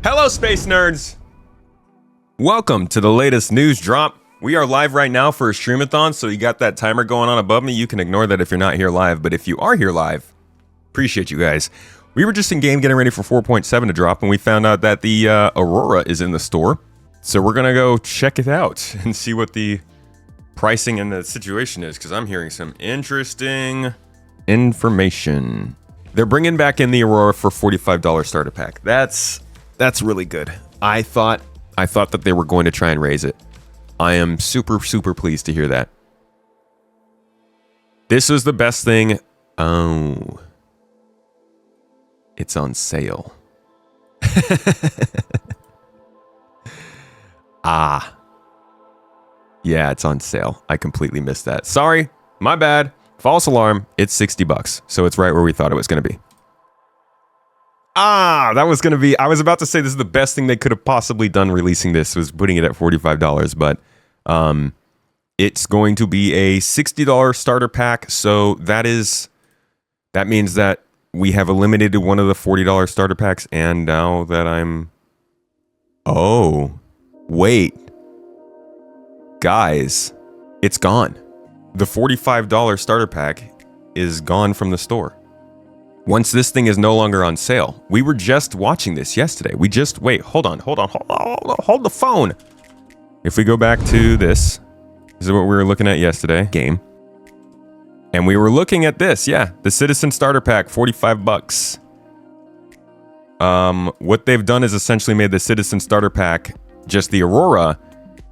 Hello, space nerds! Welcome to the latest news drop. We are live right now for a streamathon, so you got that timer going on above me. You can ignore that if you're not here live, but if you are here live, appreciate you guys. We were just in game getting ready for 4.7 to drop, and we found out that the Aurora is in the store. So we're gonna go check it out and see what the pricing and the situation is, because I'm hearing some interesting information. They're bringing back in the Aurora for $45 starter pack. That's really good. I thought that they were going to try and raise it. I am super pleased to hear that. This was the best thing. Oh, it's on sale. Yeah, it's on sale. I completely missed that. Sorry, my bad. False alarm. It's $60, so it's right where we thought it was going to be. That was going to be... I was about to say this is the best thing they could have possibly done releasing this, was putting it at $45, but it's going to be a $60 starter pack, so that means that we have eliminated one of the $40 starter packs, and now that I'm... Oh, wait. Guys, it's gone. The $45 starter pack is gone from the store. Once this thing is no longer on sale. We were just watching this yesterday. Wait, hold the phone. If we go back to this is what we were looking at yesterday, game. And we were looking at this, yeah, the Citizen Starter Pack, $45. What they've done is essentially made the Citizen Starter Pack just the Aurora,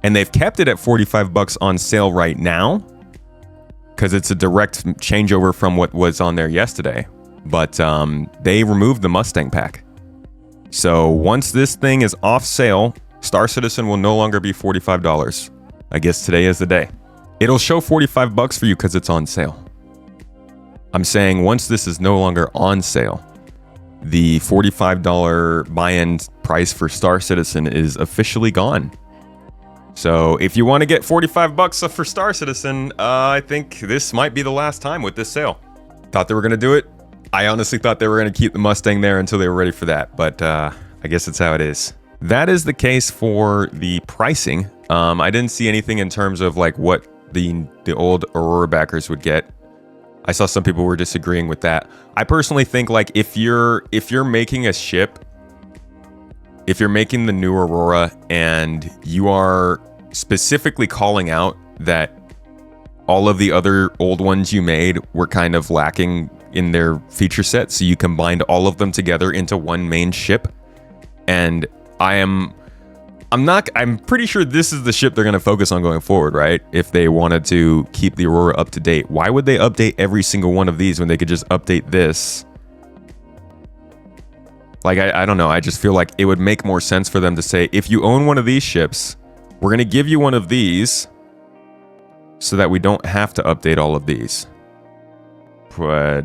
and they've kept it at $45 on sale right now, because it's a direct changeover from what was on there yesterday. But they removed the Mustang pack. So once this thing is off sale, Star Citizen will no longer be $45. I guess today is the day. It'll show $45 for you because it's on sale. I'm saying once this is no longer on sale, the $45 buy-in price for Star Citizen is officially gone. So if you want to get $45 for Star Citizen, I think this might be the last time with this sale. Thought they were going to do it. I honestly thought they were going to keep the Mustang there until they were ready for that, but I guess it's how it is. That is the case for the pricing. I didn't see anything in terms of like what the old Aurora backers would get. I saw some people were disagreeing with that. I personally think like if you're making a ship, if you're making the new Aurora and you are specifically calling out that all of the other old ones you made were kind of lacking in their feature set, so you combined all of them together into one main ship, and I'm pretty sure this is the ship they're going to focus on going forward, right? If they wanted to keep the Aurora up to date, why would they update every single one of these when they could just update this? Like, I don't know. I just feel like it would make more sense for them to say, if you own one of these ships, we're going to give you one of these so that we don't have to update all of these. But,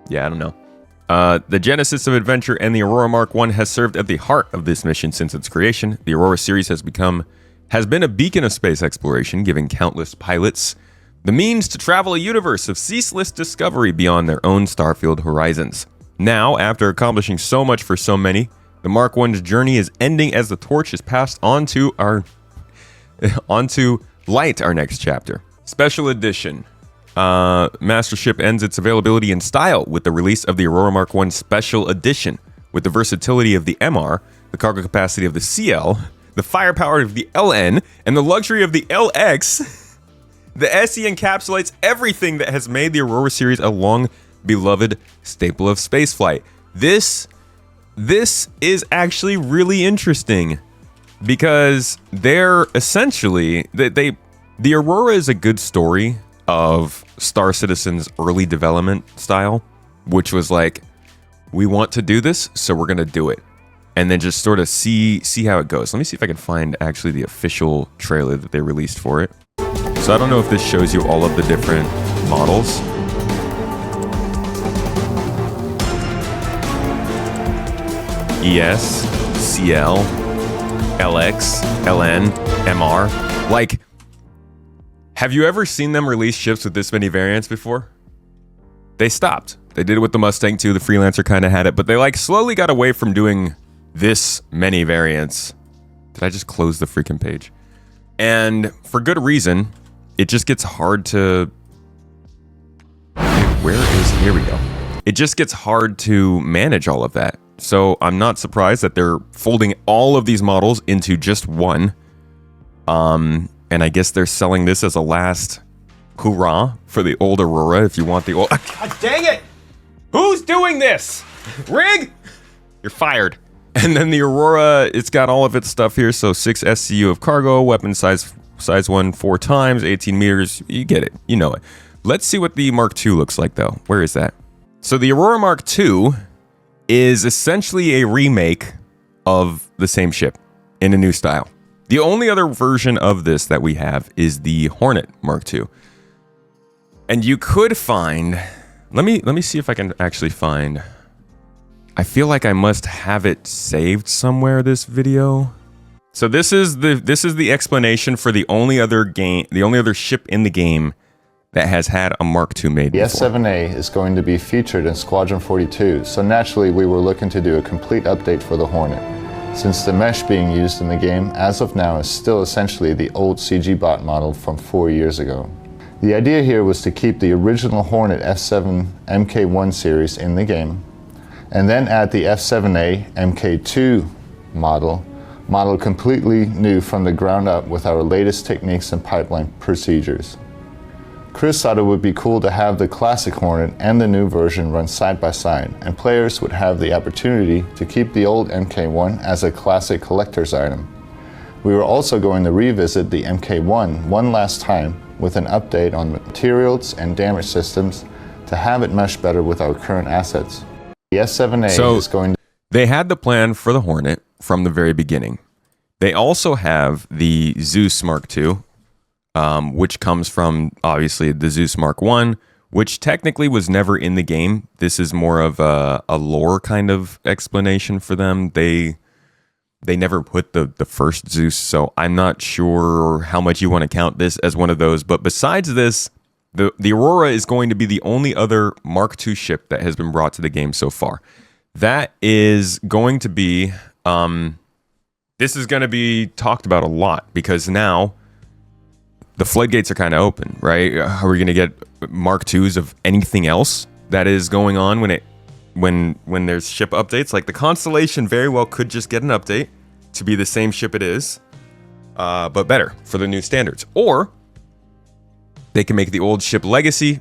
yeah, I don't know. The genesis of adventure and the Aurora Mk2 has served at the heart of this mission since its creation. The Aurora series has been a beacon of space exploration, giving countless pilots the means to travel a universe of ceaseless discovery beyond their own starfield horizons. Now, after accomplishing so much for so many, the Mk2's journey is ending as the torch is passed onto Light, our next chapter. Special edition. Master Ship ends its availability in style with the release of the Aurora Mk2 Special Edition. With the versatility of the MR, the cargo capacity of the CL, the firepower of the LN, and the luxury of the LX, the SE encapsulates everything that has made the Aurora series a long-beloved staple of spaceflight. This is actually really interesting, because they're essentially... The Aurora is a good story of Star Citizen's early development style, which was like, we want to do this, so we're going to do it. And then just sort of see how it goes. Let me see if I can find actually the official trailer that they released for it. So I don't know if this shows you all of the different models. ES, CL, LX, LN, MR. Like, have you ever seen them release ships with this many variants before? They stopped. They did it with the Mustang too. The Freelancer kind of had it, but they like slowly got away from doing this many variants. Did I just close the freaking page? And for good reason. It just gets hard to... Here we go. It just gets hard to manage all of that. So I'm not surprised that they're folding all of these models into just one. And I guess they're selling this as a last hurrah for the old Aurora if you want the old... God dang it! Who's doing this? Rig? You're fired. And then the Aurora, it's got all of its stuff here. So 6 SCU of cargo, weapon size 1 4 times, 18 meters. You get it. You know it. Let's see what the Mark II looks like though. Where is that? So the Aurora Mark II is essentially a remake of the same ship in a new style. The only other version of this that we have is the Hornet Mark II. And you could find... Let me see if I can actually find... I feel like I must have it saved somewhere, this video. So this is the explanation for the only other ship in the game that has had a Mark II made before. The S7A is going to be featured in Squadron 42, so naturally we were looking to do a complete update for the Hornet, since the mesh being used in the game as of now is still essentially the old CG bot model from 4 years ago. The idea here was to keep the original Hornet F7 Mk1 series in the game, and then add the F7A Mk2 model completely new from the ground up with our latest techniques and pipeline procedures. Chris thought it would be cool to have the classic Hornet and the new version run side by side, and players would have the opportunity to keep the old Mk1 as a classic collector's item. We were also going to revisit the Mk1 one last time with an update on materials and damage systems to have it mesh better with our current assets. The S7A is going to... They had the plan for the Hornet from the very beginning. They also have the Zeus Mark II, which comes from, obviously, the Zeus Mark I, which technically was never in the game. This is more of a lore kind of explanation for them. They never put the first Zeus, so I'm not sure how much you want to count this as one of those. But besides this, the Aurora is going to be the only other Mark II ship that has been brought to the game so far. That is going to be... this is going to be talked about a lot, because now... the floodgates are kind of open, right? Are we going to get Mark IIs of anything else that is going on when there's ship updates? Like the Constellation very well could just get an update to be the same ship it is, but better for the new standards. Or they can make the old ship legacy,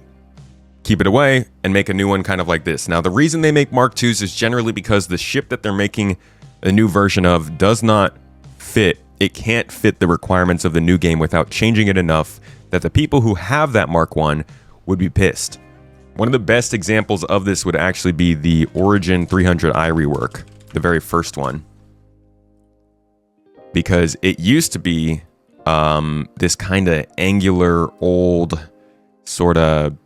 keep it away, and make a new one kind of like this. Now, the reason they make Mark IIs is generally because the ship that they're making a new version of does not fit. It can't fit the requirements of the new game without changing it enough that the people who have that Mark I would be pissed. One of the best examples of this would actually be the Origin 300i rework, the very first one. Because it used to be this kind of angular, old, sort of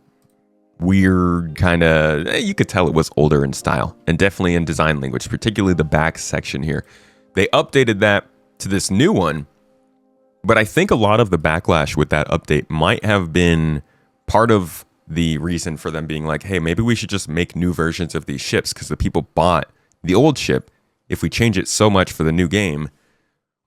weird kind of... you could tell it was older in style, and definitely in design language, particularly the back section here. They updated that to this new one, but I think a lot of the backlash with that update might have been part of the reason for them being like, hey, maybe we should just make new versions of these ships, because the people bought the old ship. If we change it so much for the new game,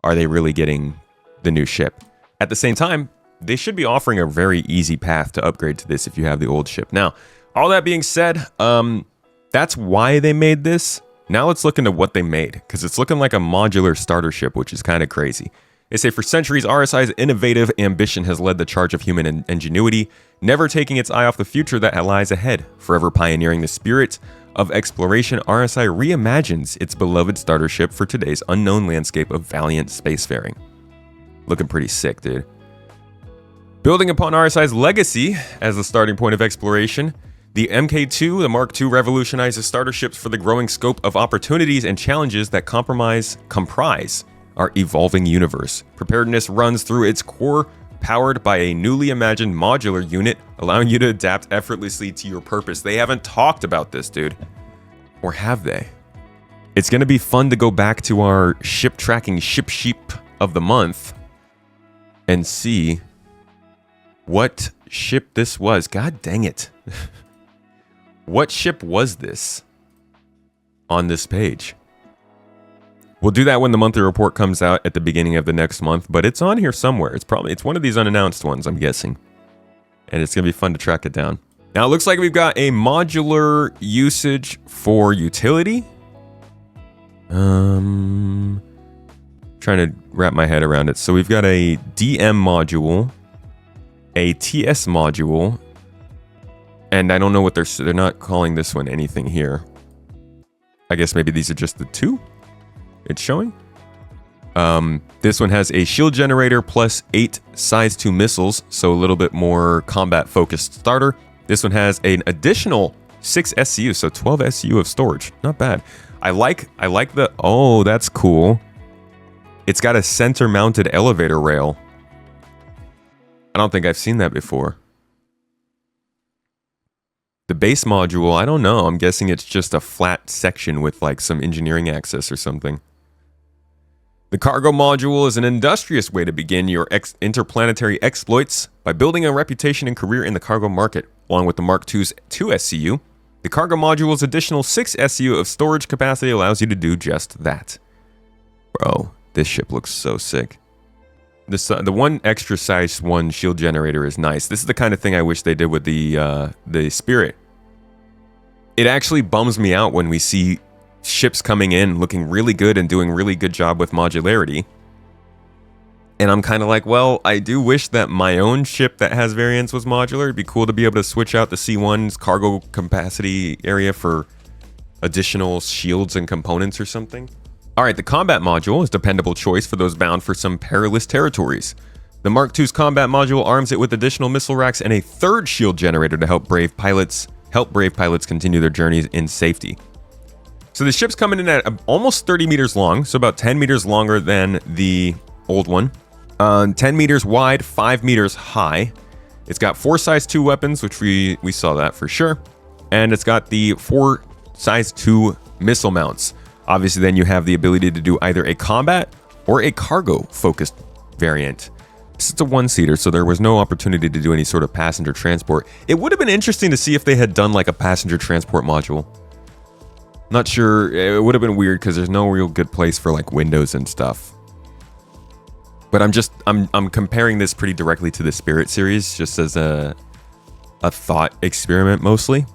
are they really getting the new ship? At the same time, they should be offering a very easy path to upgrade to this if you have the old ship. Now, all that being said, that's why they made this. Now let's look into what they made, because it's looking like a modular starter ship, which is kind of crazy. They say, for centuries, RSI's innovative ambition has led the charge of human ingenuity, never taking its eye off the future that lies ahead. Forever pioneering the spirit of exploration, RSI reimagines its beloved starter ship for today's unknown landscape of valiant spacefaring. Looking pretty sick, dude. Building upon RSI's legacy as the starting point of exploration, the Mk2, the Mark II, revolutionizes starter ships for the growing scope of opportunities and challenges that comprise our evolving universe. Preparedness runs through its core, powered by a newly imagined modular unit, allowing you to adapt effortlessly to your purpose. They haven't talked about this, dude. Or have they? It's going to be fun to go back to our ship tracking ship sheep of the month and see what ship this was. God dang it. What ship was this on this page? We'll do that when the monthly report comes out at the beginning of the next month, but it's on here somewhere. It's one of these unannounced ones, I'm guessing. And it's going to be fun to track it down. Now, it looks like we've got a modular usage for utility. Trying to wrap my head around it. So we've got a DM module, a TS module, and I don't know what they're not calling this one anything here. I guess maybe these are just the two it's showing. This one has a shield generator plus 8 size 2 missiles, so a little bit more combat focused starter. This one has an additional 6 SCU, so 12 SCU of storage. Not bad. I like the, oh, that's cool. It's got a center mounted elevator rail. I don't think I've seen that before. The base module, I don't know. I'm guessing it's just a flat section with like some engineering access or something. The cargo module is an industrious way to begin your interplanetary exploits by building a reputation and career in the cargo market. Along with the Mark II's 2 SCU, the cargo module's additional 6 SCU of storage capacity allows you to do just that. Bro, this ship looks so sick. The one extra size 1 shield generator is nice. This is the kind of thing I wish they did with the Spirit. It actually bums me out when we see ships coming in looking really good and doing really good job with modularity. And I'm kind of like, well, I do wish that my own ship that has variants was modular. It'd be cool to be able to switch out the C1's cargo capacity area for additional shields and components or something. All right, the combat module is a dependable choice for those bound for some perilous territories. The Mark II's combat module arms it with additional missile racks and a 3rd shield generator to help brave pilots continue their journeys in safety. So the ship's coming in at almost 30 meters long, so about 10 meters longer than the old one. 10 meters wide, 5 meters high. It's got 4 size 2 weapons, which we saw that for sure. And it's got the 4 size 2 missile mounts. Obviously, then you have the ability to do either a combat or a cargo-focused variant. This is a 1-seater, so there was no opportunity to do any sort of passenger transport. It would have been interesting to see if they had done like a passenger transport module. Not sure. It would have been weird because there's no real good place for like windows and stuff. But I'm comparing this pretty directly to the Spirit series, just as a thought experiment mostly.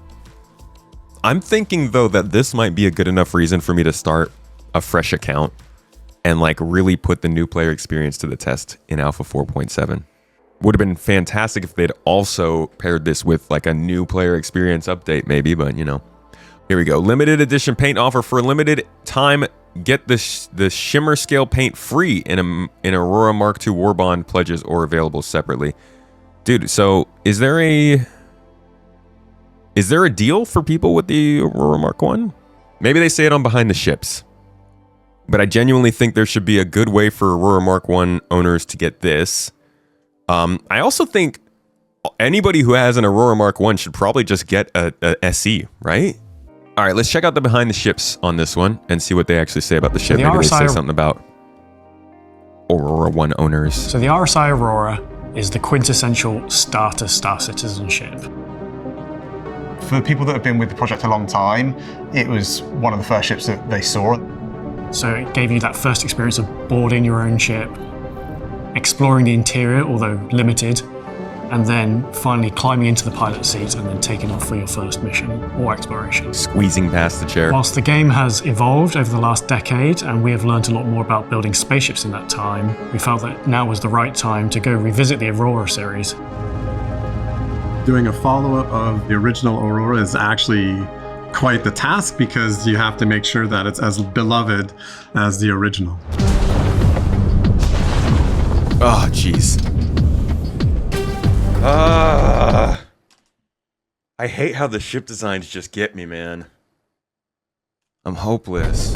I'm thinking though that this might be a good enough reason for me to start a fresh account and like really put the new player experience to the test in Alpha 4.7. Would have been fantastic if they'd also paired this with like a new player experience update maybe, but you know. Here we go. Limited edition paint offer for a limited time. Get the shimmer scale paint free in Aurora Mk2 War Bond pledges or available separately. Dude, so is there a deal for people with the Aurora Mark 1? Maybe they say it on Behind the Ships. But I genuinely think there should be a good way for Aurora Mark 1 owners to get this. I also think anybody who has an Aurora Mark 1 should probably just get a SE, right? All right, let's check out the Behind the Ships on this one and see what they actually say about the ship. Maybe they say something about Aurora 1 owners. So the RSI Aurora is the quintessential starter Star Citizen ship. For people that have been with the project a long time, it was one of the first ships that they saw. So it gave you that first experience of boarding your own ship, exploring the interior, although limited, and then finally climbing into the pilot seat and then taking off for your first mission or exploration. Squeezing past the chair. Whilst the game has evolved over the last decade and we have learned a lot more about building spaceships in that time, we felt that now was the right time to go revisit the Aurora series. Doing a follow-up of the original Aurora is actually quite the task because you have to make sure that it's as beloved as the original. Oh, jeez. I hate how the ship designs just get me, man. I'm hopeless.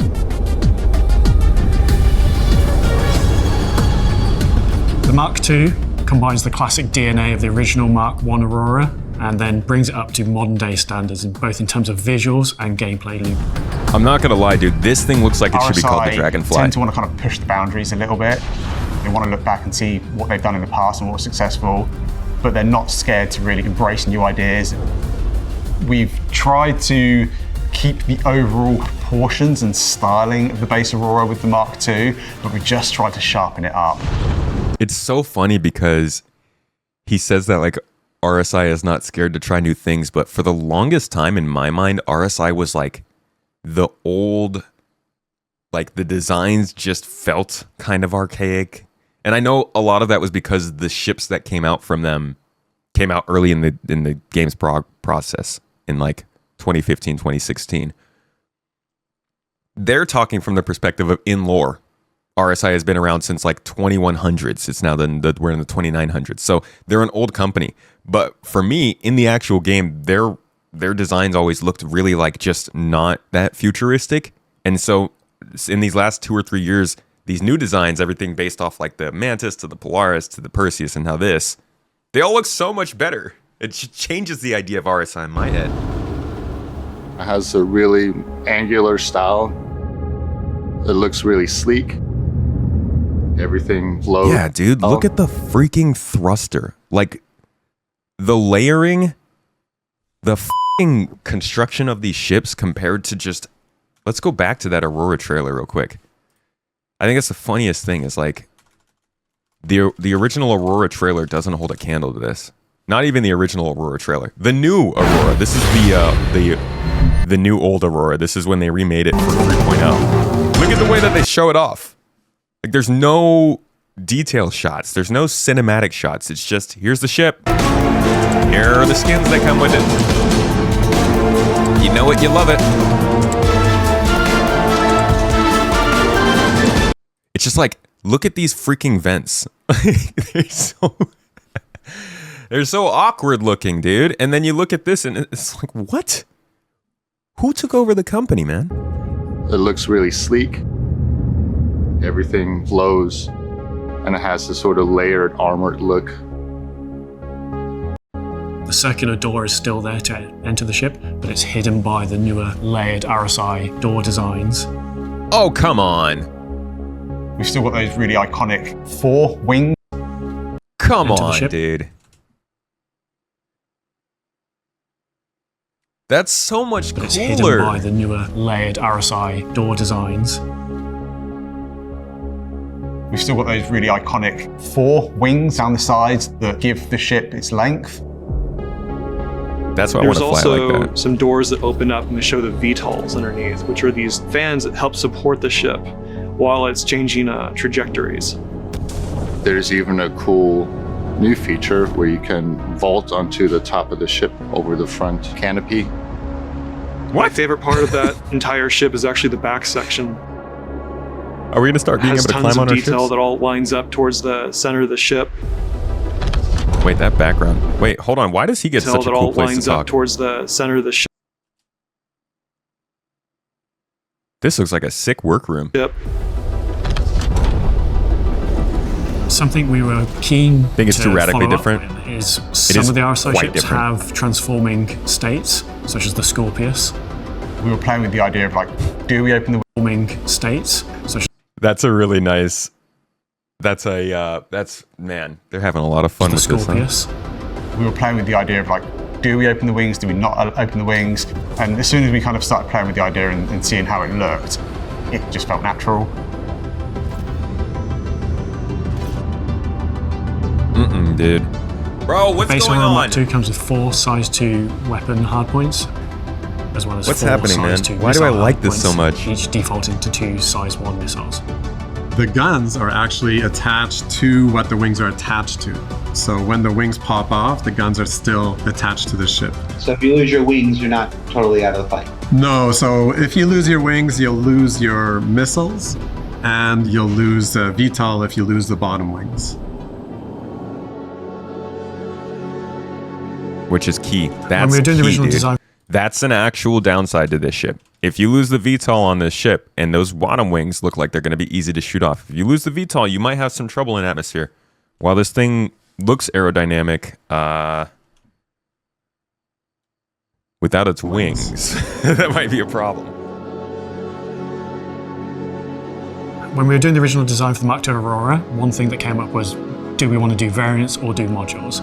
The Mark II combines the classic DNA of the original Mark I Aurora and then brings it up to modern day standards, both in terms of visuals and gameplay loop. I'm not gonna lie, dude. This thing looks like it should be called the Dragonfly. Tend to want to kind of push the boundaries a little bit. They want to look back and see what they've done in the past and what was successful, but they're not scared to really embrace new ideas. We've tried to keep the overall proportions and styling of the base Aurora with the Mark II, but we just tried to sharpen it up. It's so funny because he says that like RSI is not scared to try new things, but for the longest time in my mind, RSI was like the old, like the designs just felt kind of archaic. And I know a lot of that was because the ships that came out from them came out early in the game's process in like 2015, 2016. They're talking from the perspective of in lore. RSI has been around since like 2100s. It's now we're in the 2900s. So they're an old company. But for me, in the actual game, their designs always looked really like just not that futuristic. And so in these last 2 or 3 years, these new designs, everything based off like the Mantis to the Polaris to the Perseus and now this, they all look so much better. It changes the idea of RSI in my head. It has a really angular style. It looks really sleek. Everything flows. Yeah, dude, look at the freaking thruster. Like, the layering, the f***ing construction of these ships compared to just... Let's go back to that Aurora trailer real quick. I think that's the funniest thing is, like, the original Aurora trailer doesn't hold a candle to this. Not even the original Aurora trailer. The new Aurora. This is the new old Aurora. This is when they remade it for 3.0. Look at the way that they show it off. Like, there's no detail shots. There's no cinematic shots. It's just, here's the ship. Here are the skins that come with it. You know it, you love it. It's just like, look at these freaking vents. They're so awkward looking, dude. And then you look at this and it's like, what? Who took over the company, man? It looks really sleek. Everything flows, and it has this sort of layered, armored look. The circular door is still there to enter the ship, but it's hidden by the newer layered RSI door designs. Oh, come on. We've still got those really iconic 4 wings. Come Into the on, ship. dude. That's so much But cooler. it's hidden by the newer layered RSI door designs. We've still got those really iconic 4 wings down the sides that give the ship its length. That's why I want There's to fly like also that. some doors that open up and they show the VTOLs underneath, which are these fans that help support the ship while it's changing trajectories. There's even a cool new feature where you can vault onto the top of the ship over the front canopy. My favorite part of that entire ship is actually the back section. Are we going to start It being has able to tons climb of on our detail ships? that all lines up towards the center of the ship. Wait, that background. Wait, hold on. Why does he get Detail such a that cool all place to lines up talk? towards the center of the ship. This looks like a sick workroom. Something we were keen Think it's to too radically follow up different? with is some is of the RSI quite ships different. have transforming states, such as the Scorpius. We were playing with the idea of like, do we open the Transforming states, such That's a really nice... That's man, they're having a lot of fun as with the this, huh? Scorpius. We were playing with the idea of like, do we open the wings? Do we not open the wings? And as soon as we kind of started playing with the idea and seeing how it looked, it just felt natural. Dude. Bro, what's Base going Aurora on? Mk2 comes with 4 size 2 weapon hardpoints, as well as What's 4 happening, size man? 2 Why do I missile like this so hardpoints, much? Each defaulting to 2 size 1 missiles. The guns are actually attached to what the wings are attached to. So when the wings pop off, the guns are still attached to the ship. So if you lose your wings, you're not totally out of the fight. No, so if you lose your wings, you'll lose your missiles, and you'll lose VTOL if you lose the bottom wings. Which is key. When That's we were doing the key, original dude. design, That's an actual downside to this ship. If you lose the VTOL on this ship and those bottom wings look like they're going to be easy to shoot off, if you lose the VTOL, you might have some trouble in atmosphere. While this thing looks aerodynamic, without its wings, that might be a problem. when we were doing the original design for the Mk2 Aurora, one thing that came up was, do we want to do variants or do modules?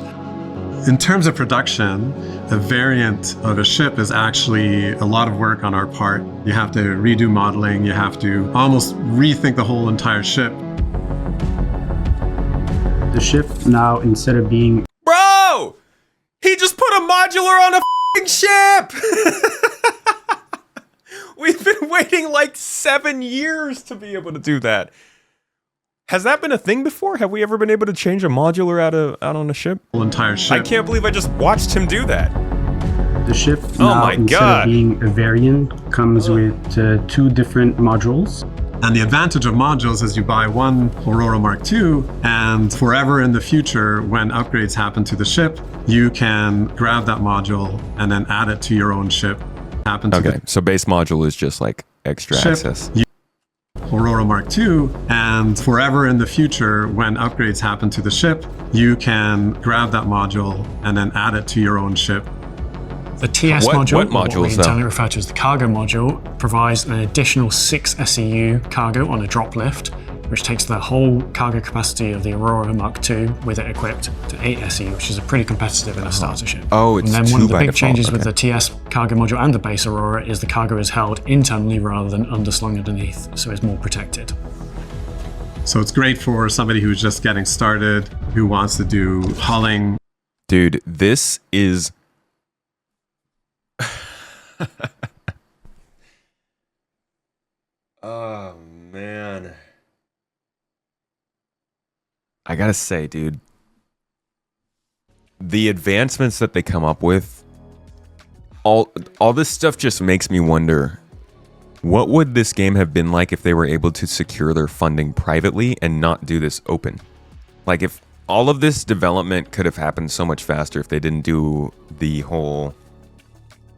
In terms of production, a variant of a ship is actually a lot of work on our part. You have to redo modeling, you have to almost rethink the whole entire ship. The ship now, instead of being... Bro! He just put a modular on a f***ing ship! We've been waiting like 7 years to be able to do that. Has that been a thing before? Have we ever been able to change a modular out on a ship? Whole entire ship. I can't believe I just watched him do that. The ship Oh now, my instead God. of being a variant, comes with 2 different modules. And the advantage of modules is you buy one Aurora Mk2, and forever in the future, when upgrades happen to the ship, you can grab that module and then add it to your own ship. Okay, so base module is just like extra access. Aurora Mk2, and forever in the future, when upgrades happen to the ship, you can grab that module and then add it to your own ship. The TS What module, or modules, what we though? internally refer to as the cargo module, provides an additional 6 SEU cargo on a drop lift, which takes the whole cargo capacity of the Aurora Mk2 with it equipped to 8 SEU, which is pretty competitive in a starter ship. Oh, it's and then one 2 of the by big default, changes with okay. the TS cargo module and the base Aurora is the cargo is held internally rather than underslung underneath, so it's more protected. So it's great for somebody who's just getting started, who wants to do hulling. Dude, this is... Oh, man. I gotta say, dude, the advancements that they come up with, all this stuff just makes me wonder, what would this game have been like if they were able to secure their funding privately and not do this open? Like, if all of this development could have happened so much faster if they didn't do the whole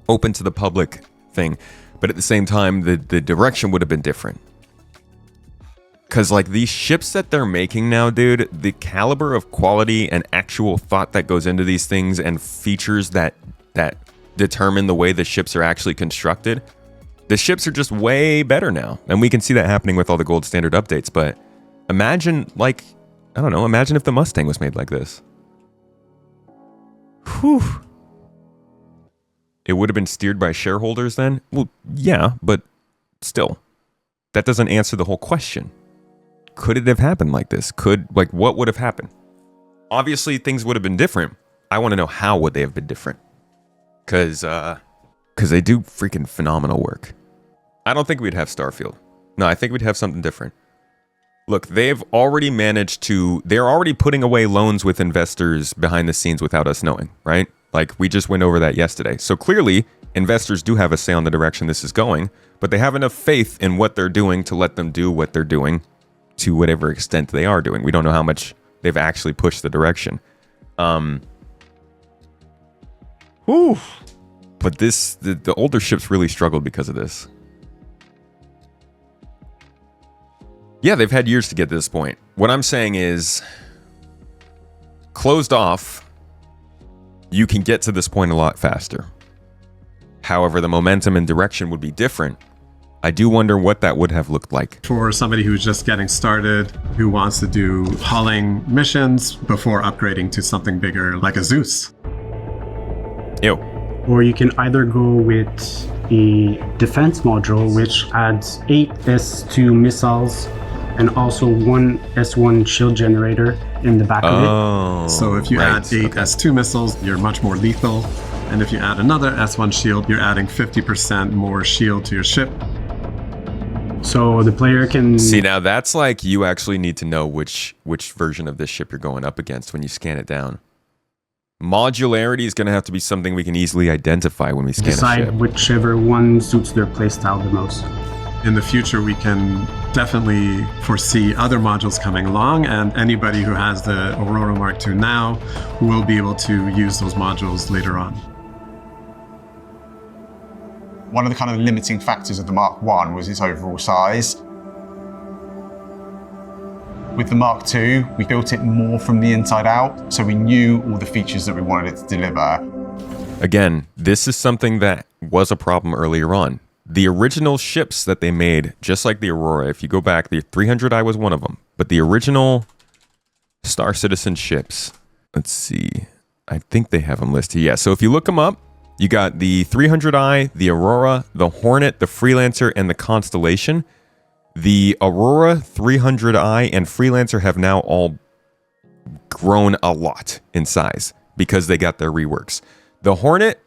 open to the public thing, but at the same time, the direction would have been different. Because, like, these ships that they're making now, dude, the caliber of quality and actual thought that goes into these things and features that determine the way the ships are actually constructed, the ships are just way better now. And we can see that happening with all the gold standard updates. But imagine, like, I don't know, imagine if the Mustang was made like this. Whew. It would have been steered by shareholders then? Well, yeah, but still. That doesn't answer the whole question. Could it have happened like this? What would have happened? Obviously, things would have been different. I want to know how would they have been different. Because they do freaking phenomenal work. I don't think we'd have Starfield. No, I think we'd have something different. Look, they've already managed to... They're already putting away loans with investors behind the scenes without us knowing, right? Like, we just went over that yesterday. So clearly, investors do have a say on the direction this is going, but they have enough faith in what they're doing to let them do what they're doing to whatever extent they are doing. We don't know how much they've actually pushed the direction. Whew. But the older ships really struggled because of this. Yeah, they've had years to get to this point. What I'm saying is, closed off, you can get to this point a lot faster. However, the momentum and direction would be different. I do wonder what that would have looked like. For somebody who's just getting started, who wants to do hulling missions before upgrading to something bigger like a Zeus. Ew. Or you can either go with a defense module, which adds 8 S2 missiles and also 1 S1 shield generator in the back of it. Oh. So if you add 8 S2 missiles, you're much more lethal. And if you add another S1 shield, you're adding 50% more shield to your ship. So the player can... See, now that's like you actually need to know which version of this ship you're going up against when you scan it down. Modularity is going to have to be something we can easily identify when we scan a ship. decide whichever one suits their playstyle the most. In the future, we can definitely foresee other modules coming along, and anybody who has the Aurora Mk2 now will be able to use those modules later on. One of the kind of limiting factors of the Mark 1 was its overall size. With the Mark 2, we built it more from the inside out, so we knew all the features that we wanted it to deliver. Again, this is something that was a problem earlier on. The original ships that they made, just like the Aurora, if you go back, the 300i was one of them, but the original Star Citizen ships, let's see. I think they have them listed. Yeah, so if you look them up, you got the 300i, the Aurora, the Hornet, the Freelancer, and the Constellation. The Aurora, 300i, and Freelancer have now all grown a lot in size because they got their reworks. The Hornet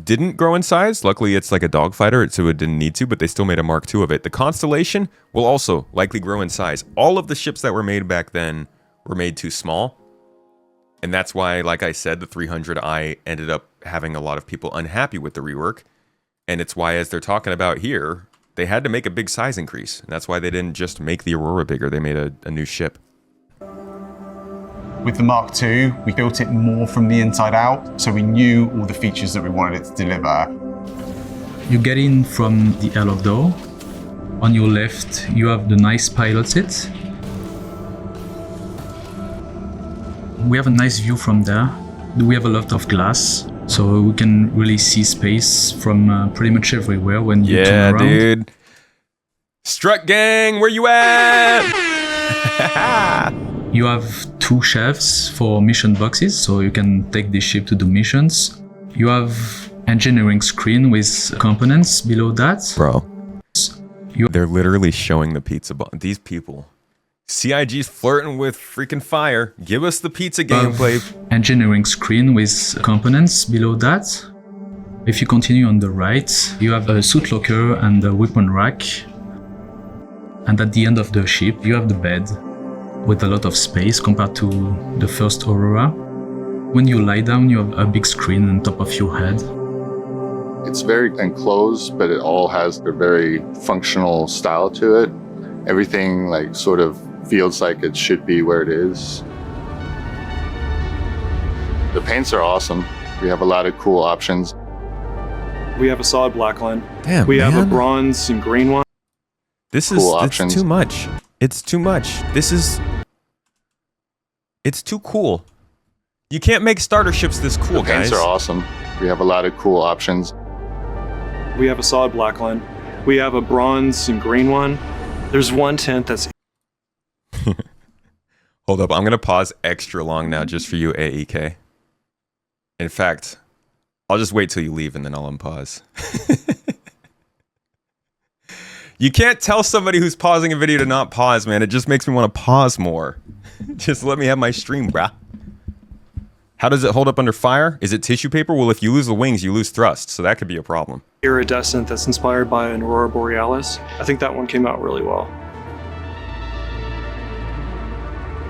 didn't grow in size. Luckily, it's like a dogfighter, so it didn't need to, but they still made a Mark II of it. The Constellation will also likely grow in size. All of the ships that were made back then were made too small. And that's why, like I said, the 300i ended up having a lot of people unhappy with the rework. And it's why, as they're talking about here, they had to make a big size increase. And that's why they didn't just make the Aurora bigger. They made a new ship. With the Mark II, we built it more from the inside out, so we knew all the features that we wanted it to deliver. You get in from the airlock door. On your left, you have the nice pilot seat. We have a nice view from there. We have a lot of glass, so we can really see space from pretty much everywhere when you turn around. Yeah, dude. Strut gang, where you at? You have 2 shelves for mission boxes, so you can take the ship to do missions. You have engineering screen with components below that. Bro, they're literally showing the pizza box. These people. CIG's flirting with freaking fire. Give us the pizza gameplay. Engineering screen with components below that. If you continue on the right, you have a suit locker and a weapon rack. And at the end of the ship, you have the bed with a lot of space compared to the first Aurora. When you lie down, you have a big screen on top of your head. It's very enclosed, but it all has a very functional style to it. Everything like sort of feels like it should be where it is. The paints are awesome. We have a lot of cool options. We have a solid black line. Damn, we man. have a bronze and green one. This is Cool it's options. too much. It's too much. It's too cool. You can't make starter ships this cool, The paints guys. are awesome. We have a lot of cool options. We have a solid black line. We have a bronze and green one. There's one tint that's Hold up, I'm gonna pause extra long now just for you, AEK. In fact, I'll just wait till you leave and then I'll unpause. You can't tell somebody who's pausing a video to not pause, man. It just makes me want to pause more. Just let me have my stream, brah. How does it hold up under fire? Is it tissue paper? Well, if you lose the wings, you lose thrust, so that could be a problem. iridescent that's inspired by an Aurora Borealis. I think that one came out really well.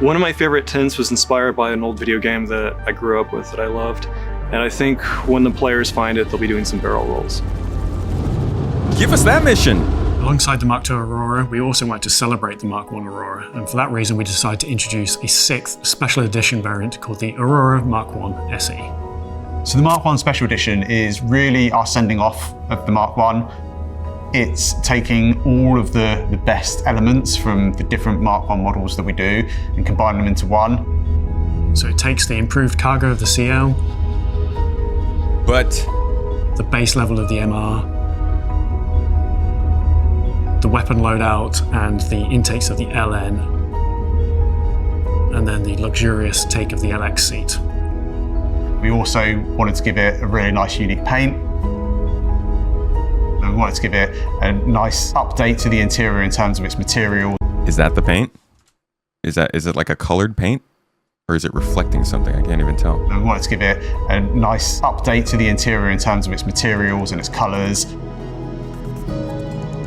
One of my favorite tints was inspired by an old video game that I grew up with that I loved. And I think when the players find it, they'll be doing some barrel rolls. Give us that mission! Alongside the Mark II Aurora, we also wanted to celebrate the Mark I Aurora, and for that reason we decided to introduce a 6th special edition variant called the Aurora Mark I SE. So the Mark I Special Edition is really our sending off of the Mark I. It's taking all of the best elements from the different Mark I models that we do and combining them into one. So it takes the improved cargo of the CL, But the base level of the MR, the weapon loadout and the intakes of the LN, and then the luxurious take of the LX seat. We also wanted to give it a really nice unique paint. And we wanted to give it a nice update to the interior in terms of its material. is that the paint? Is it like a colored paint? Or is it reflecting something? I can't even tell. And we wanted to give it a nice update to the interior in terms of its materials and its colors.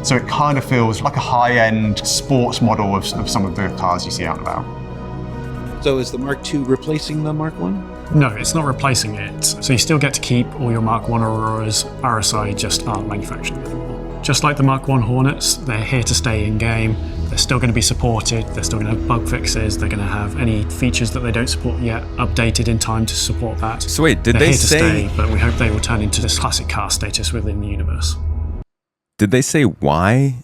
So it kind of feels like a high-end sports model of some of the cars you see out and about. So is the Mark II replacing the Mark I? No, it's not replacing it. So you still get to keep all your Mark I Auroras, RSI just aren't manufactured anymore. Just like the Mark I Hornets, they're here to stay in-game. They're still going to be supported. They're still going to have bug fixes. They're going to have any features that they don't support yet updated in time to support that. So wait, did They're they here to say... stay, but we hope they will turn into this classic car status within the universe. Did they say why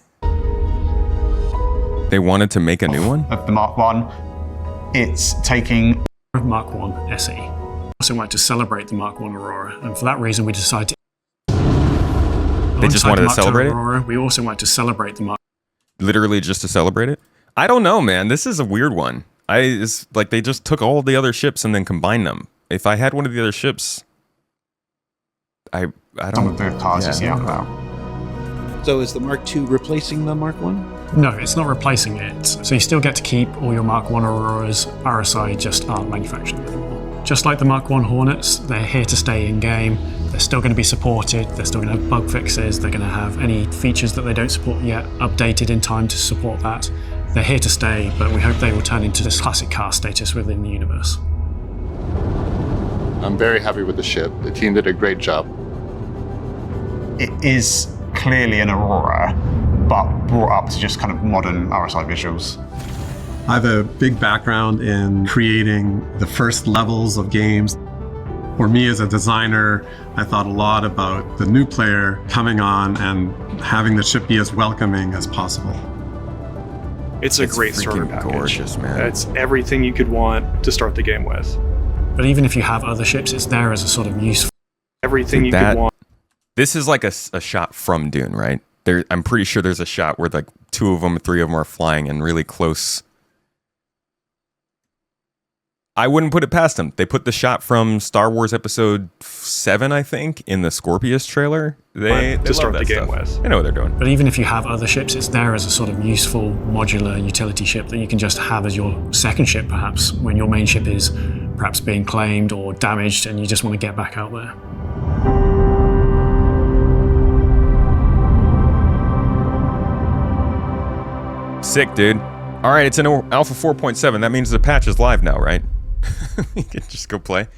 they wanted to make a new one? Of the Mark I, it's taking Mark I SE. Also wanted to celebrate the Mark I Aurora, and for that reason we decided to... They just wanted to celebrate it? Aurora, we also wanted to celebrate the Mark... Literally just to celebrate it? I don't know, man. This is a weird one. It's like they just took all the other ships and then combined them. if I had one of the other ships, I Some don't. of the cars you see out and about. So is the Mark II replacing the Mark I? No, it's not replacing it. So you still get to keep all your Mark I Auroras. RSI just aren't manufactured anymore. Just like the Mark I Hornets, they're here to stay in game. They're still going to be supported. They're still going to have bug fixes. They're going to have any features that they don't support yet updated in time to support that. They're here to stay, but we hope they will turn into this classic car status within the universe. I'm very happy with the ship. The team did a great job. It is clearly an Aurora, but brought up to just kind of modern RSI visuals. I have a big background in creating the first levels of games. For me as a designer, I thought a lot about the new player coming on and having the ship be as welcoming as possible. It's a great starter freaking package. gorgeous, man. It's everything you could want to start the game with. But even if you have other ships, it's there as a sort of useful. Everything you That- could want. This is like a shot from Dune, right? I'm pretty sure there's a shot where like 2 of them, 3 of them are flying in really close. I wouldn't put it past them. They put the shot from Star Wars Episode 7, I think, in the Scorpius trailer. They To start love the that game stuff. with. They know what they're doing. But even if you have other ships, it's there as a sort of useful modular utility ship that you can just have as your second ship, perhaps, when your main ship is perhaps being claimed or damaged and you just want to get back out there. Sick, dude. All right, it's an Alpha 4.7. That means the patch is live now, right? You can just go play.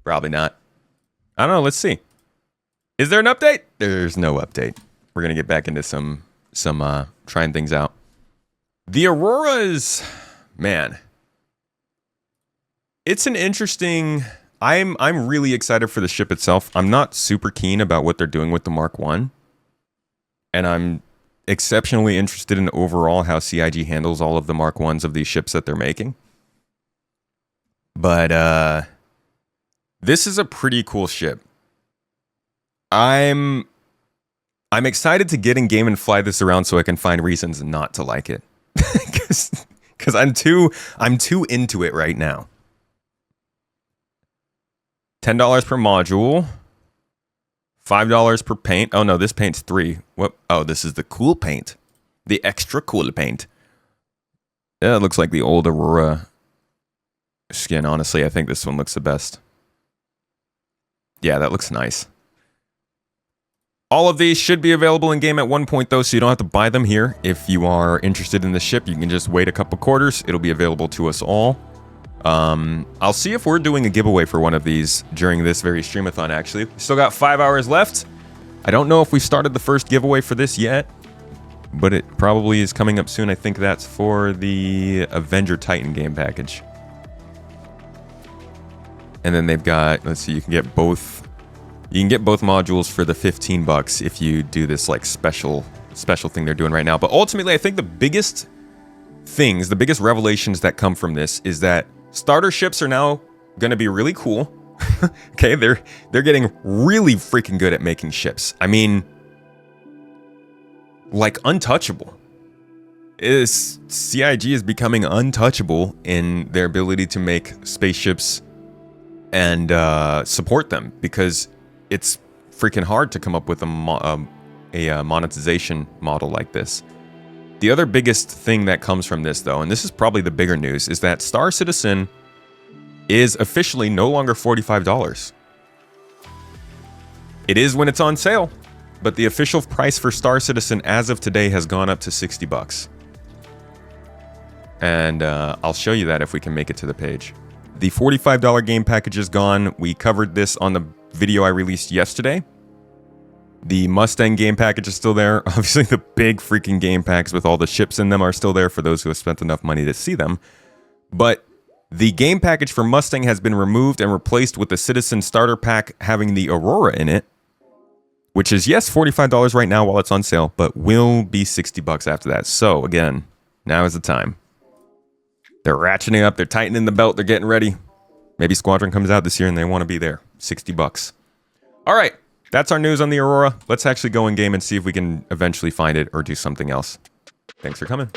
Probably not. I don't know. Let's see. Is there an update? There's no update. We're gonna get back into some trying things out. The Auroras, man. It's an interesting. I'm really excited for the ship itself. I'm not super keen about what they're doing with the Mark I, and I'm exceptionally interested in overall how CIG handles all of the Mark I's of these ships that they're making. But this is a pretty cool ship. I'm excited to get in game and fly this around so I can find reasons not to like it. Cuz I'm too into it right now. $10 per module. $5 per paint. Oh no, this paint's $3. What? Oh, this is the cool paint. The extra cool paint. Yeah, it looks like the old Aurora skin. Honestly, I think this one looks the best. Yeah, that looks nice. All of these should be available in game at one point though, so you don't have to buy them here. If you are interested in the ship, you can just wait a couple quarters. It'll be available to us all. I'll see if we're doing a giveaway for one of these during this very streamathon, actually. Still got 5 hours left. I don't know if we started the first giveaway for this yet, but it probably is coming up soon. I think that's for the Avenger Titan game package. And then they've got, let's see, you can get both modules for the $15 if you do this like special thing they're doing right now. But ultimately, I think the biggest revelations that come from this is that starter ships are now going to be really cool. Okay, they're getting really freaking good at making ships. I mean, like untouchable. CIG is becoming untouchable in their ability to make spaceships and support them, because it's freaking hard to come up with a monetization model like this. The other biggest thing that comes from this, though, and this is probably the bigger news, is that Star Citizen is officially no longer $45. It is when it's on sale, but the official price for Star Citizen as of today has gone up to $60. And I'll show you that if we can make it to the page. The $45 game package is gone. We covered this on the video I released yesterday. The Mustang game package is still there. Obviously, the big freaking game packs with all the ships in them are still there for those who have spent enough money to see them. But the game package for Mustang has been removed and replaced with the Citizen Starter Pack having the Aurora in it, which is, yes, $45 right now while it's on sale, but will be $60 after that. So, again, now is the time. They're ratcheting up, they're tightening the belt, they're getting ready. Maybe Squadron comes out this year and they want to be there. $60. All right. That's our news on the Aurora. Let's actually go in game and see if we can eventually find it or do something else. Thanks for coming.